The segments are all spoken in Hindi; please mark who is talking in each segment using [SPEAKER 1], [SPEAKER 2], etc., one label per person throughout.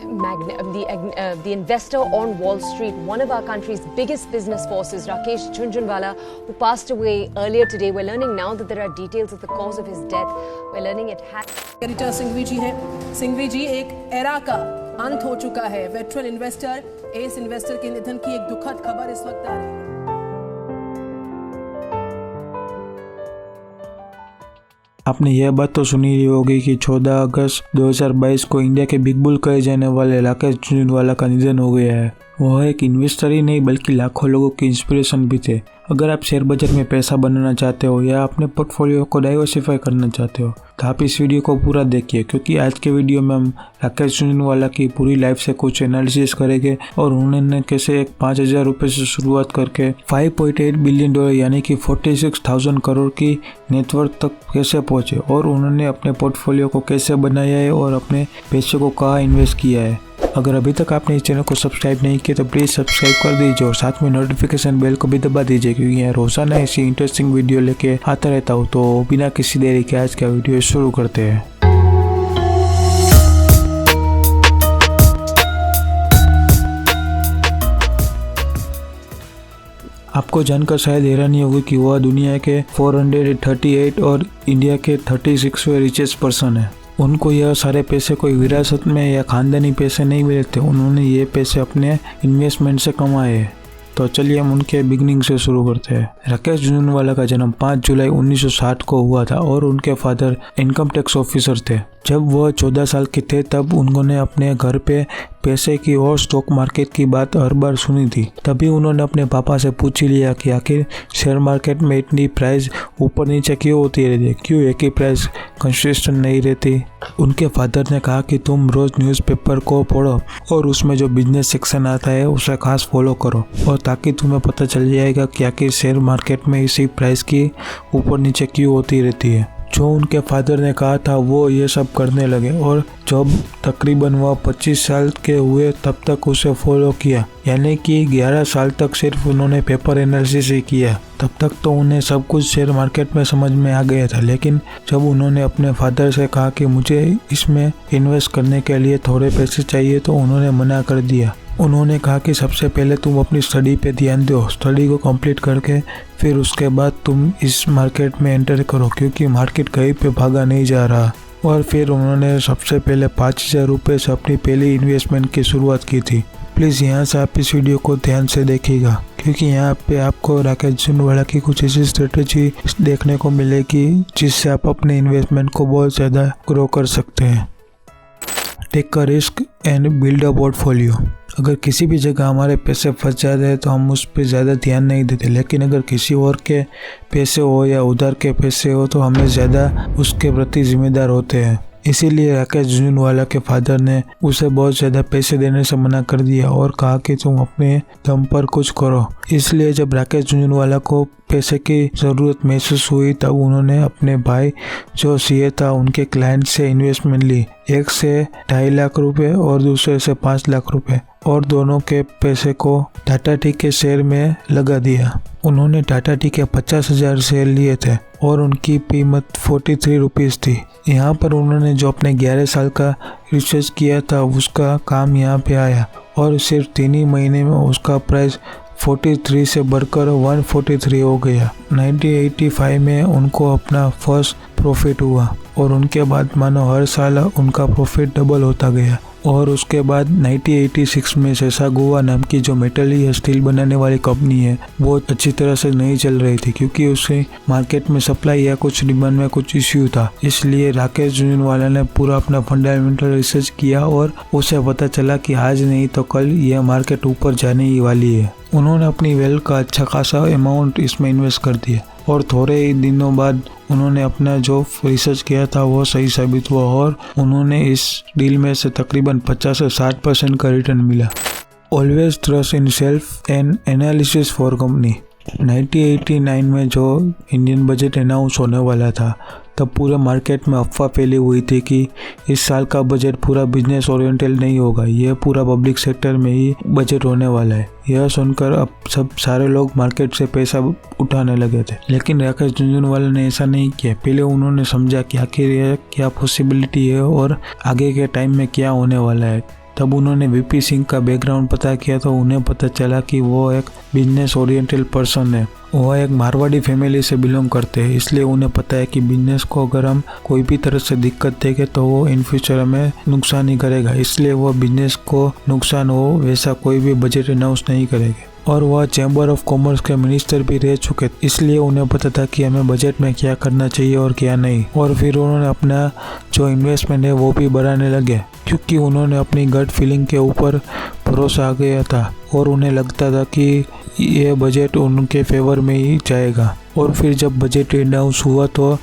[SPEAKER 1] the investor on Wall Street, one of our country's biggest business forces, Rakesh Jhunjhunwala, who passed away earlier today. We're learning now that there are details of the cause of his death. We're learning it had.
[SPEAKER 2] Editor Singhvi ji हैं। सिंघवी जी, एक एरा का अंत हो चुका है। वेटरन इन्वेस्टर, एस इन्वेस्टर के निधन की एक दुखद खबर इस वक्त आ रही है।
[SPEAKER 3] आपने यह बात तो सुनी ही होगी कि 14 अगस्त 2022 को इंडिया के बिग बुल कहे जाने वाले राकेश झुनझुनवाला का निधन हो गया है। वह एक इन्वेस्टर ही नहीं बल्कि लाखों लोगों की इंस्पिरेशन भी थे। अगर आप शेयर बाजार में पैसा बनाना चाहते हो या अपने पोर्टफोलियो को डाइवर्सिफाई करना चाहते हो तो आप इस वीडियो को पूरा देखिए, क्योंकि आज के वीडियो में हम राकेश झुनझुनवाला की पूरी लाइफ से कुछ एनालिसिस करेंगे और उन्होंने कैसे एक 5,000 रुपये से शुरुआत करके 5.8 बिलियन डॉलर यानी कि 46,000 करोड़ की नेटवर्थ तक कैसे पहुंचे और उन्होंने अपने पोर्टफोलियो को कैसे बनाया है और अपने पैसे को कहाँ इन्वेस्ट किया है। अगर अभी तक आपने इस चैनल को सब्सक्राइब नहीं किया तो प्लीज़ सब्सक्राइब कर दीजिए और साथ में नोटिफिकेशन बेल को भी दबा दीजिए, क्योंकि यहाँ रोजाना ऐसी इंटरेस्टिंग वीडियो लेके आता रहता हूँ। तो बिना किसी देरी के आज का वीडियो शुरू करते हैं। आपको जानकर शायद हैरानी होगी कि वह दुनिया के 438 और इंडिया के 36वें रिचेस्ट पर्सन है। उनको यह सारे पैसे कोई विरासत में या खानदानी पैसे नहीं मिले थे, उन्होंने ये पैसे अपने इन्वेस्टमेंट से कमाए। तो चलिए हम उनके बिगनिंग से शुरू करते हैं। राकेश झुनझुनवाला का जन्म 5 जुलाई 1960 को हुआ था और उनके फादर इनकम टैक्स ऑफिसर थे। जब वह 14 साल के थे तब उन्होंने अपने घर पे पैसे की और स्टॉक मार्केट की बात हर बार सुनी थी। तभी उन्होंने अपने पापा से पूछ ही लिया कि आखिर शेयर मार्केट में इतनी प्राइस ऊपर नीचे क्यों होती रहती है, क्यों एक ही प्राइस कंसिस्टेंट नहीं रहती। उनके फादर ने कहा कि तुम रोज न्यूज़पेपर को पढ़ो और उसमें जो बिजनेस सेक्शन आता है उसे खास फॉलो करो, और ताकि तुम्हें पता चल जाएगा कि आखिर शेयर मार्केट में इसी प्राइस की ऊपर नीचे क्यों होती रहती है। जो उनके फादर ने कहा था वो ये सब करने लगे और जब तकरीबन वह 25 साल के हुए तब तक उसे फॉलो किया, यानी कि 11 साल तक सिर्फ उन्होंने पेपर एनालिसिस ही किया। तब तक तो उन्हें सब कुछ शेयर मार्केट में समझ में आ गया था, लेकिन जब उन्होंने अपने फादर से कहा कि मुझे इसमें इन्वेस्ट करने के लिए थोड़े पैसे चाहिए तो उन्होंने मना कर दिया। उन्होंने कहा कि सबसे पहले तुम अपनी स्टडी पे ध्यान दो, स्टडी को कंप्लीट करके फिर उसके बाद तुम इस मार्केट में एंटर करो, क्योंकि मार्केट कहीं पे भागा नहीं जा रहा। और फिर उन्होंने सबसे पहले 5,000 रुपये से अपनी पहली इन्वेस्टमेंट की शुरुआत की थी। प्लीज़ यहाँ से आप इस वीडियो को ध्यान से देखिएगा, क्योंकि यहाँ पे आपको राकेश झुनझुनवाला की कुछ ऐसी स्ट्रेटेजी देखने को मिलेगी जिससे आप अपने इन्वेस्टमेंट को बहुत ज़्यादा ग्रो कर सकते हैं। Take a risk and build a portfolio. अगर किसी भी जगह हमारे पैसे फंस जाते हैं तो हम उस पर ज़्यादा ध्यान नहीं देते, लेकिन अगर किसी और के पैसे हो या उधार के पैसे हो तो हमें ज़्यादा उसके प्रति जिम्मेदार होते हैं। इसीलिए राकेश झुनझुनवाला के फादर ने उसे बहुत ज़्यादा पैसे देने से मना कर दिया और कहा कि तुम अपने दम पर कुछ करो। इसलिए जब राकेश झुनझुनवाला को पैसे की ज़रूरत महसूस हुई तब उन्होंने अपने भाई जो सीए था उनके क्लाइंट से इन्वेस्टमेंट ली, एक से 2.5 लाख रुपए और दूसरे से 5 लाख रुपए, और दोनों के पैसे को टाटा टी के शेयर में लगा दिया। उन्होंने टाटा टी के 50,000 शेयर लिए थे और उनकी कीमत 43 रुपीज़ थी। यहाँ पर उन्होंने जो अपने 11 साल का रिसर्च किया था उसका काम यहाँ पे आया और सिर्फ 3 ही महीने में उसका प्राइस 43 से बढ़कर 143 हो गया। 1985 में उनको अपना फर्स्ट प्रॉफिट हुआ और उनके बाद मानो हर साल उनका प्रॉफिट डबल होता गया। और उसके बाद 1986 में सेसागुआ नाम की जो मेटल या स्टील बनाने वाली कंपनी है वो अच्छी तरह से नहीं चल रही थी, क्योंकि उसे मार्केट में सप्लाई या कुछ डिमांड में कुछ इश्यू था। इसलिए राकेश झुनझुनवाला ने पूरा अपना फंडामेंटल रिसर्च किया और उसे पता चला कि आज नहीं तो कल यह मार्केट ऊपर जाने ही वाली है। उन्होंने अपनी वेल्थ का अच्छा खासा अमाउंट इसमें इन्वेस्ट कर दिया और थोड़े ही दिनों बाद उन्होंने अपना जो रिसर्च किया था वो सही साबित हुआ और उन्होंने इस डील में से तकरीबन 50 से 60% का रिटर्न मिला। Always trust in self and analysis for company. 1989 में जो इंडियन बजट अनाउंस होने वाला था तब पूरे मार्केट में अफवाह फैली हुई थी कि इस साल का बजट पूरा बिजनेस ओरिएंटेड नहीं होगा, यह पूरा पब्लिक सेक्टर में ही बजट होने वाला है। यह सुनकर अब सारे लोग मार्केट से पैसा उठाने लगे थे, लेकिन राकेश झुनझुनवाला ने ऐसा नहीं किया। पहले उन्होंने समझा कि आखिर यह क्या पॉसिबिलिटी है और आगे के टाइम में क्या होने वाला है। तब उन्होंने वीपी सिंह का बैकग्राउंड पता किया तो उन्हें पता चला कि वो एक बिजनेस ओरिएंटेड पर्सन है। वो एक मारवाड़ी फैमिली से बिलोंग करते हैं, इसलिए उन्हें पता है कि बिजनेस को अगर हम कोई भी तरह से दिक्कत देंगे तो वो इन फ्यूचर हमें नुकसान ही करेगा, इसलिए वो बिजनेस को नुकसान हो वैसा कोई भी बजट अनाउंस नहीं करेंगे। और वह चैम्बर ऑफ कॉमर्स के मिनिस्टर भी रह चुके, इसलिए उन्हें पता था कि हमें बजट में क्या करना चाहिए और क्या नहीं। और फिर उन्होंने अपना जो इन्वेस्टमेंट है वो भी बढ़ाने लगे, क्योंकि उन्होंने अपनी गट फीलिंग के ऊपर भरोसा आ गया था और उन्हें लगता था कि ये बजट उनके फेवर में ही जाएगा। और फिर जब बजट अनाउंस हुआ तो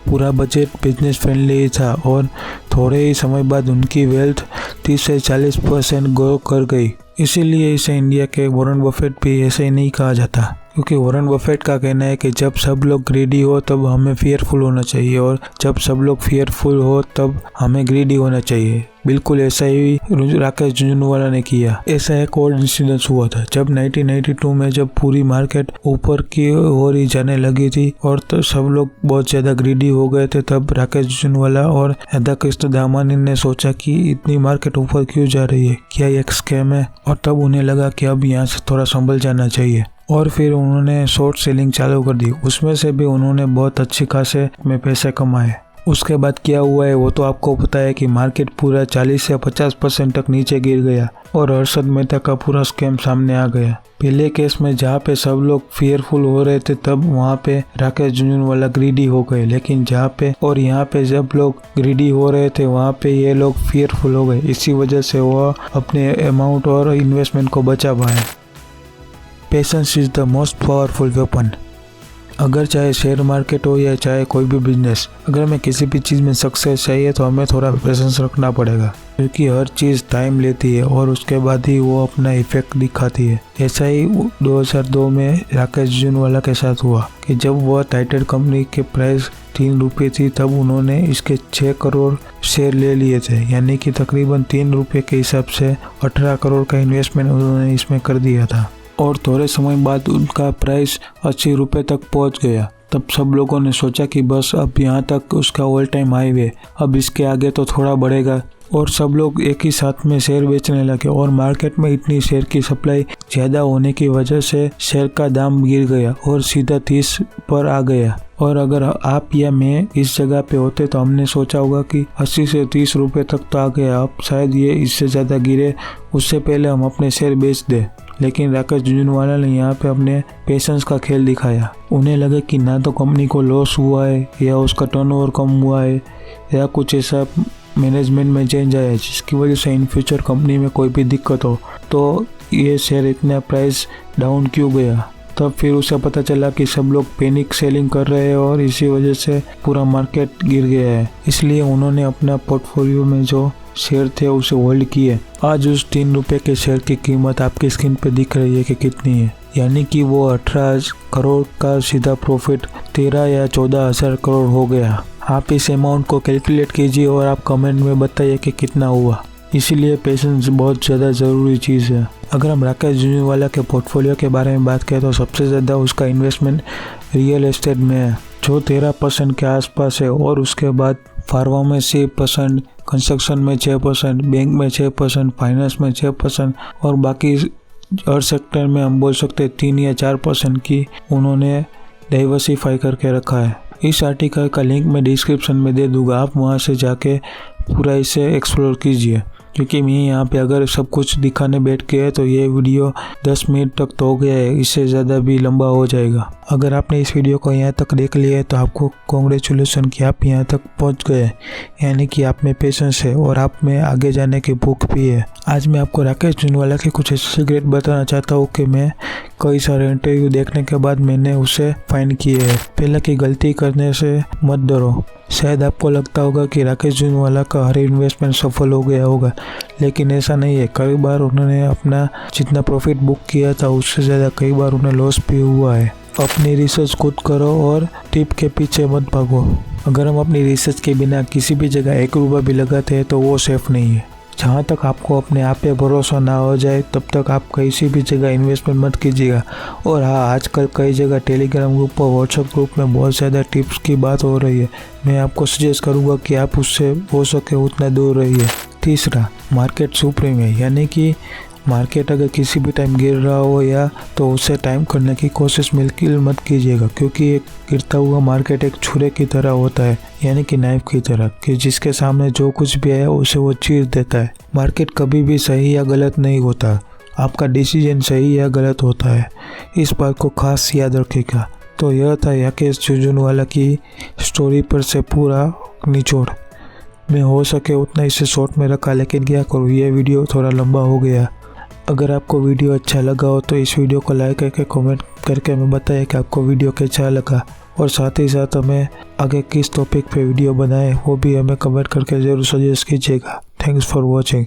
[SPEAKER 3] पूरा बजट बिजनेस फ्रेंडली ही था और थोड़े ही समय बाद उनकी वेल्थ 30 से 40% ग्रो कर गई। इसीलिए इसे इंडिया के वॉरेन बफेट भी ऐसे ही नहीं कहा जाता, क्योंकि वॉरेन बफेट का कहना है कि जब सब लोग ग्रीडी हो तब हमें फियरफुल होना चाहिए और जब सब लोग फियरफुल हो तब हमें ग्रीडी होना चाहिए। बिल्कुल ऐसा ही राकेश झुंझुनवाला ने किया। ऐसा एक और इंसिडेंस हुआ था जब 1992 में जब पूरी मार्केट ऊपर की ओर ही जाने लगी थी और तो सब लोग बहुत ज़्यादा ग्रीडी हो गए थे, तब राकेश झुंझुनवाला और राधाकृष्ण दामानी ने सोचा कि इतनी मार्केट ऊपर क्यों जा रही है, क्या ये एक स्कैम है। और तब उन्हें लगा कि अब यहाँ से थोड़ा संभल जाना चाहिए और फिर उन्होंने शॉर्ट सेलिंग चालू कर दी। उसमें से भी उन्होंने बहुत अच्छी खासे में पैसे कमाए। उसके बाद क्या हुआ है वो तो आपको पता है कि मार्केट पूरा 40 से 50% तक नीचे गिर गया और हर्षद मेहता का पूरा स्कैम सामने आ गया। पहले केस में जहाँ पे सब लोग फियरफुल हो रहे थे तब वहाँ पे राकेश झुंझुनवाला ग्रीडी हो गए, लेकिन जहाँ पे और यहाँ पे जब लोग ग्रीडी हो रहे थे वहाँ पे ये लोग फियरफुल हो गए। इसी वजह से वो अपने अमाउंट और इन्वेस्टमेंट को बचा पाए। Patience is the most powerful weapon. अगर चाहे शेयर मार्केट हो या चाहे कोई भी बिजनेस, अगर हमें किसी भी चीज़ में सक्सेस चाहिए तो हमें थोड़ा पेशेंस रखना पड़ेगा, क्योंकि हर चीज़ टाइम लेती है और उसके बाद ही वो अपना इफेक्ट दिखाती है। ऐसा ही 2002 में राकेश झुंझुनवाला के साथ हुआ कि जब वह टाइटन कंपनी के प्राइस 3 रुपये थी तब उन्होंने इसके 6 करोड़ शेयर ले लिए थे, यानी कि तकरीबन 3 रुपये के हिसाब से 18 करोड़ का इन्वेस्टमेंट उन्होंने इसमें कर दिया था। और थोड़े समय बाद उनका प्राइस 80 रुपये तक पहुंच गया। तब सब लोगों ने सोचा कि बस अब यहाँ तक उसका ऑल टाइम हाई है, अब इसके आगे तो थोड़ा बढ़ेगा। और सब लोग एक ही साथ में शेयर बेचने लगे और मार्केट में इतनी शेयर की सप्लाई ज़्यादा होने की वजह से शेयर का दाम गिर गया और सीधा 30 पर आ गया। और अगर आप या मैं इस जगह पे होते तो हमने सोचा होगा कि 80 से 30 रुपये तक तो आ गया, अब शायद ये इससे ज़्यादा गिरे, उससे पहले हम अपने शेयर बेच दें। लेकिन राकेश झुंझुनवाला ने यहाँ पे अपने पेशेंस का खेल दिखाया। उन्हें लगे कि ना तो कंपनी को लॉस हुआ है या उसका टर्नओवर कम हुआ है या कुछ ऐसा मैनेजमेंट में चेंज आया है जिसकी वजह से इन फ्यूचर कंपनी में कोई भी दिक्कत हो, तो ये शेयर इतना प्राइस डाउन क्यों गया। तब फिर उसे पता चला कि सब लोग पैनिक सेलिंग कर रहे हैं और इसी वजह से पूरा मार्केट गिर गया है। इसलिए उन्होंने अपना पोर्टफोलियो में जो शेयर थे उसे होल्ड किए। आज उस 3 रुपये के शेयर की कीमत आपकी स्क्रीन पे दिख रही है कि कितनी है, यानी कि वो 18 करोड़ का सीधा प्रॉफिट 13 या 14 हज़ार करोड़ हो गया। आप इस अमाउंट को कैलकुलेट कीजिए और आप कमेंट में बताइए कि कितना हुआ। इसीलिए पेशेंस बहुत ज़्यादा ज़रूरी चीज़ है। अगर हम राकेश झुंझुनवाला के पोर्टफोलियो के बारे में बात करें तो सबसे ज़्यादा उसका इन्वेस्टमेंट रियल एस्टेट में है जो 13% के आसपास है, और उसके बाद फार्मा में 6%, कंस्ट्रक्शन में 6%, बैंक में 6%, फाइनेंस में 6% और बाकी हर सेक्टर में हम बोल सकते हैं 3 या 4% की उन्होंने डाइवर्सिफाई करके रखा है। इस आर्टिकल का लिंक मैं डिस्क्रिप्शन में दे दूंगा, आप वहां से जाके पूरा इसे एक्सप्लोर कीजिए, क्योंकि मैं यहाँ पे अगर सब कुछ दिखाने बैठ गए तो ये वीडियो 10 मिनट तक तो हो गया है, इससे ज़्यादा भी लंबा हो जाएगा। अगर आपने इस वीडियो को यहाँ तक देख लिया है तो आपको कॉन्ग्रेचुलेसन कि आप यहाँ तक पहुँच गए, यानी कि आप में पेशेंस है और आप में आगे जाने की भूख भी है। आज मैं आपको राकेश झुंझुनवाला के कुछ ऐसे सीक्रेट बताना चाहता हूँ कि मैं कई सारे इंटरव्यू देखने के बाद मैंने उसे फाइंड किए है। पहले की गलती करने से मत डरो। शायद आपको लगता होगा कि राकेश झुंझुनवाला का हर इन्वेस्टमेंट सफल हो गया होगा, लेकिन ऐसा नहीं है। कई बार उन्होंने अपना जितना प्रॉफिट बुक किया था उससे ज़्यादा कई बार उन्हें लॉस भी हुआ है। अपनी रिसर्च खुद करो और टिप के पीछे मत भागो। अगर हम अपनी रिसर्च के बिना किसी भी जगह 1 रुपया भी लगाते हैं तो वो सेफ नहीं है। जहाँ तक आपको अपने आप पे भरोसा ना हो जाए तब तक आप किसी भी जगह इन्वेस्टमेंट मत कीजिएगा। और हाँ, आजकल कई जगह टेलीग्राम ग्रुप और व्हाट्सएप ग्रुप में बहुत ज़्यादा टिप्स की बात हो रही है। मैं आपको सजेस्ट करूँगा कि आप उससे हो सके उतना दूर रहिए। तीसरा, मार्केट सुप्रीम है, यानी कि मार्केट अगर किसी भी टाइम गिर रहा हो या तो उसे टाइम करने की कोशिश बिल्कुल मत कीजिएगा, क्योंकि एक गिरता हुआ मार्केट एक छुरे की तरह होता है, यानी कि नाइफ की तरह, कि जिसके सामने जो कुछ भी है उसे वो चीर देता है। मार्केट कभी भी सही या गलत नहीं होता, आपका डिसीजन सही या गलत होता है, इस बात को खास याद रखिएगा। तो यह था राकेश झुनझुनवाला की स्टोरी पर से पूरा निचोड़। मैं हो सके उतना इसे शॉर्ट में रखा, लेकिन क्या करूँ, ये वीडियो थोड़ा लंबा हो गया। अगर आपको वीडियो अच्छा लगा हो तो इस वीडियो को लाइक करके कमेंट करके हमें बताइए कि आपको वीडियो कैसा लगा, और साथ ही साथ हमें आगे किस टॉपिक पे वीडियो बनाए वो भी हमें कमेंट करके ज़रूर सजेस्ट कीजिएगा। Thanks for watching.